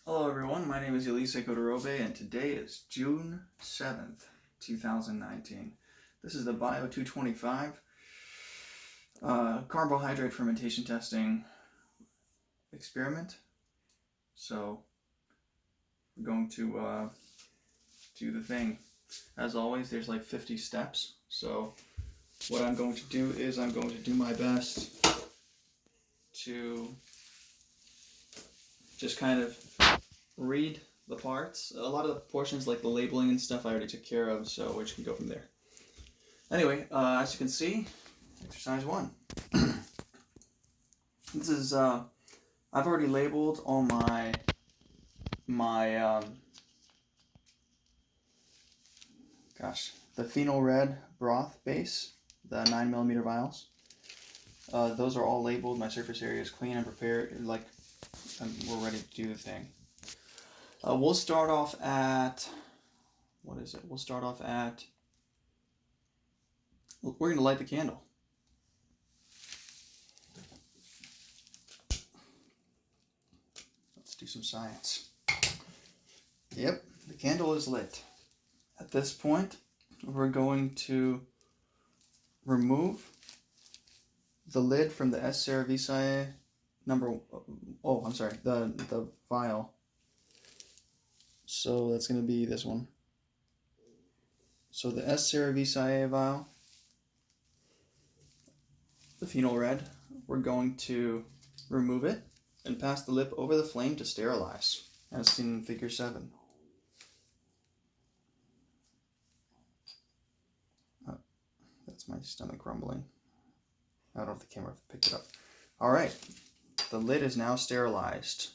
Hello everyone, my name is Elise Kodorobe and today is June 7th, 2019. This is the Bio 225 carbohydrate fermentation testing experiment. So we're going to do the thing. As always, there's like 50 steps. So what I'm going to do is I'm going to do my best to just kind of read the parts. A lot of the portions like the labeling and stuff I already took care of, so we just can go from there. Anyway, as you can see, exercise 1. This is, I've already labeled all my the phenol red broth base, the 9mm vials. Those are all labeled. My surface area is clean and prepared, we're ready to do the thing. We'll start off at, we're going to light the candle. Let's do some science. Yep, the candle is lit. At this point, we're going to remove the lid from the S. cerevisiae the vial. So that's going to be this one. So the S. cerevisiae vial, the phenol red, we're going to remove it and pass the lip over the flame to sterilize, as seen in figure 7. Oh, that's my stomach rumbling. I don't know if the camera picked it up. Alright, the lid is now sterilized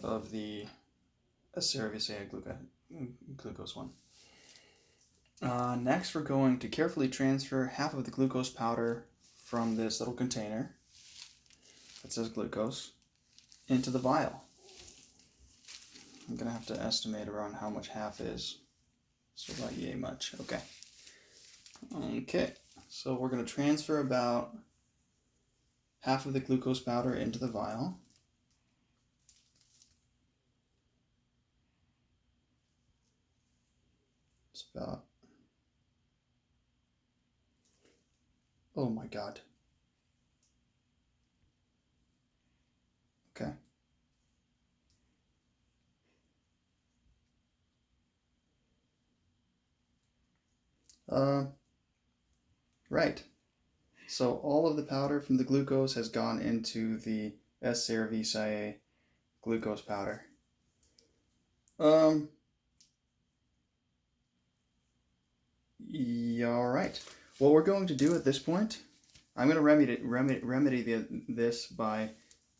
of the S. cerevisiae glucose one. Next, we're going to carefully transfer half of the glucose powder from this little container that says glucose into the vial. I'm going to have to estimate around how much half is. So about yay much. Okay. Okay. So we're going to transfer about half of the glucose powder into the vial. It's about... Oh my god. Okay. Right. So all of the powder from the glucose has gone into the S. cerevisiae glucose powder. Yeah, all right. What we're going to do at this point, I'm going to remedy this by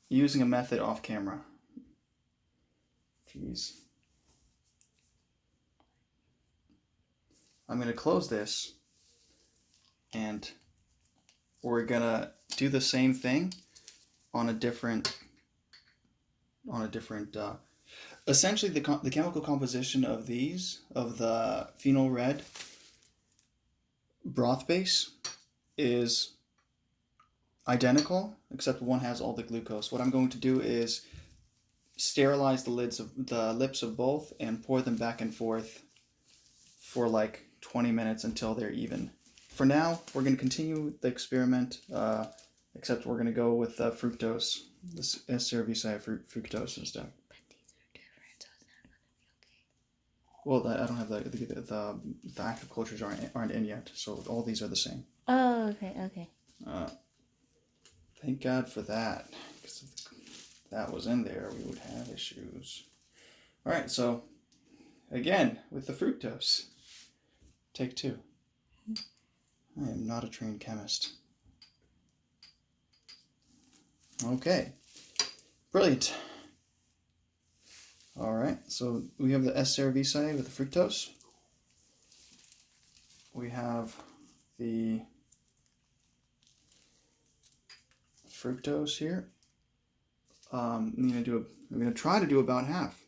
using a method off camera. Jeez. I'm going to close this, and we're going to do the same thing on a different essentially the chemical composition of the phenol red broth base is identical, except one has all the glucose. What I'm going to do is sterilize the lips of both and pour them back and forth for like 20 minutes until they're even. For now, we're going to continue the experiment, except we're going to go with fructose, this S. cerevisiae fructose and stuff. But these are different, so it's not going to be okay. Well, I don't have the active cultures aren't in yet, so all these are the same. Oh, okay. Thank God for that, because if that was in there, we would have issues. All right, so again with the fructose, take 2. I am not a trained chemist. Okay, brilliant. All right, so we have the S. cerevisiae with the fructose. We have the fructose here. I'm gonna try to do about half.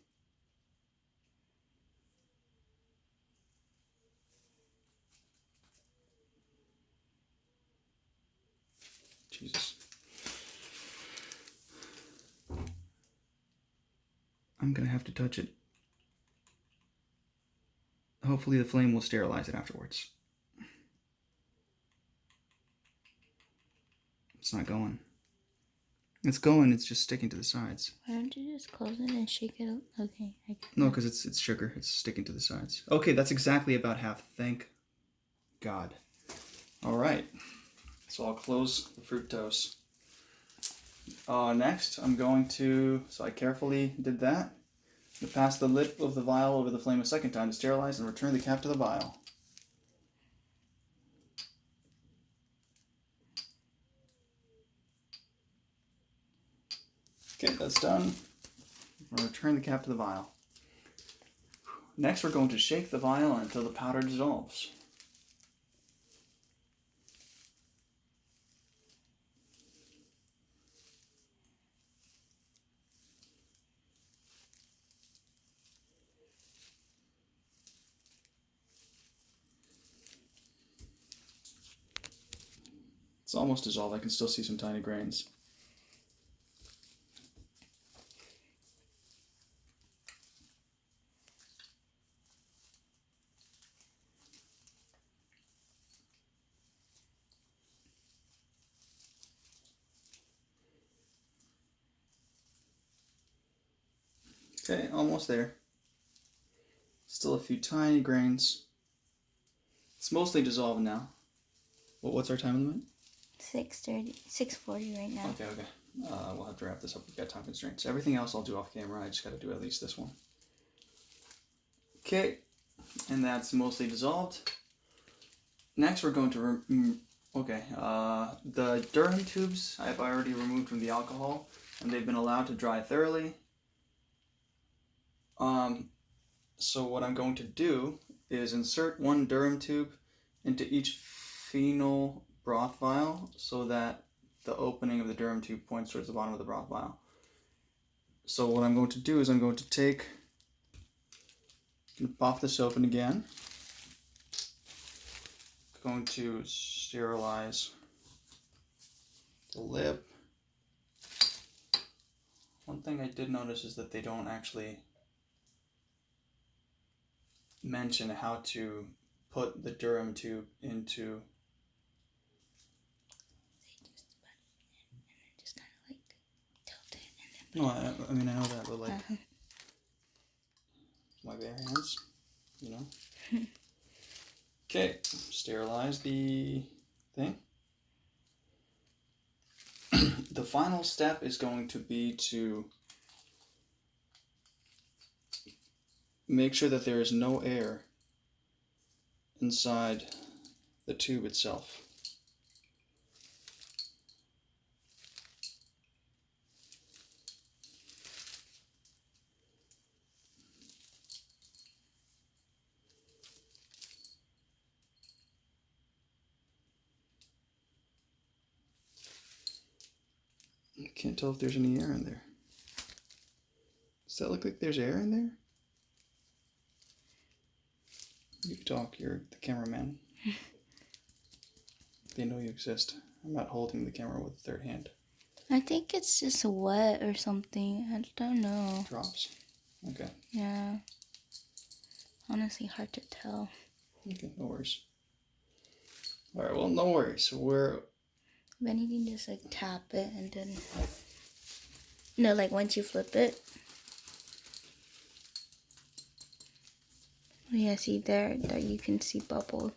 Jesus. I'm gonna have to touch it. Hopefully the flame will sterilize it afterwards. It's not going. It's going, it's just sticking to the sides. Why don't you just close it and shake it up? Okay. No, because it's sugar. It's sticking to the sides. Okay, that's exactly about half. Thank God. All right. So I'll close the fructose. Next, I'm going to, so I carefully did that. To pass the lid of the vial over the flame a second time to sterilize and return the cap to the vial. Okay, that's done. I'll return the cap to the vial. Next, we're going to shake the vial until the powder dissolves. It's almost dissolved. I can still see some tiny grains. Okay, almost there. Still a few tiny grains. It's mostly dissolved now. What's our time limit? 6:30, 6:40 right now. Okay. We'll have to wrap this up. We've got time constraints. Everything else I'll do off camera. I just got to do at least this one. Okay, and that's mostly dissolved. Next, we're going to the Durham tubes I've already removed from the alcohol, and they've been allowed to dry thoroughly. So what I'm going to do is insert one Durham tube into each phenol broth vial so that the opening of the Durham tube points towards the bottom of the broth vial. So what I'm going to do is I'm going to pop this open again. Going to sterilize the lip. One thing I did notice is that they don't actually mention how to put the Durham tube into. They just put it in and then just kind of like tilt it and then. No, I mean I know that, but like my bare hands, you know. Okay, sterilize the thing. The final step is going to be to make sure that there is no air inside the tube itself. I can't tell if there's any air in there. Does that look like there's air in there? You talk, you're the cameraman. They know you exist. I'm not holding the camera with the third hand. I think it's just wet or something. I don't know. Drops? Okay. Yeah. Honestly, hard to tell. Okay, no worries. Alright, well, no worries. If anything, just like tap it and then. No, like once you flip it. Yeah, see there you can see bubble.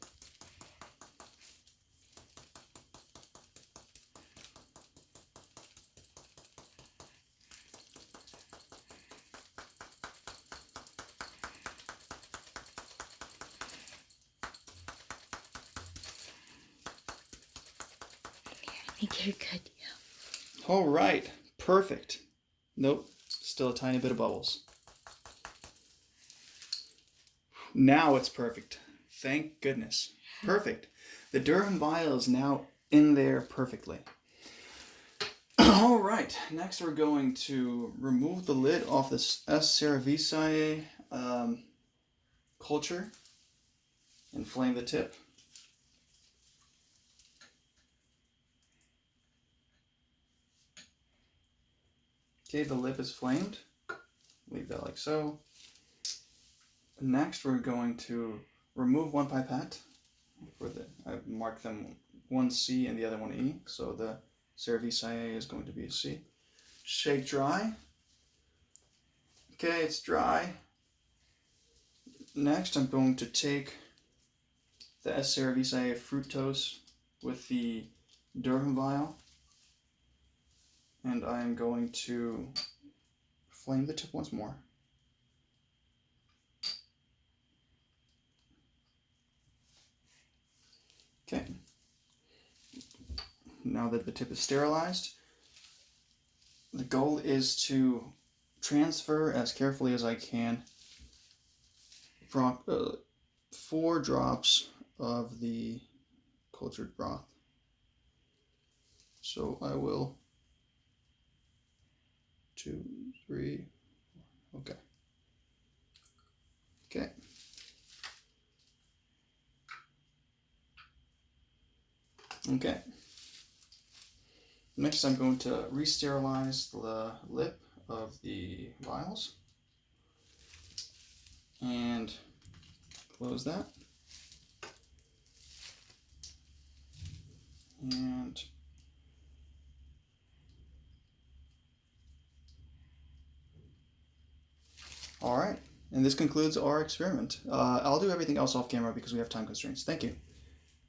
I think you're good, yeah. Alright, perfect. Nope, still a tiny bit of bubbles. Now it's perfect. Thank goodness. Perfect. The Durham vial is now in there perfectly. Alright, next we're going to remove the lid off this S. cerevisiae culture and flame the tip. Okay, the lip is flamed. leave that like so. Next, we're going to remove one pipette. I've marked them one C and the other one E, so the Cerevisiae is going to be a C. Shake dry. Okay, it's dry. Next, I'm going to take the S. cerevisiae fructose with the Durham vial, and I'm going to flame the tip once more. Okay. Now that the tip is sterilized, the goal is to transfer as carefully as I can 4 drops of the cultured broth. So I will 2, 3, okay. Okay. Okay. Next, I'm going to re-sterilize the lip of the vials and close that. And all right. And this concludes our experiment. I'll do everything else off camera because we have time constraints. Thank you.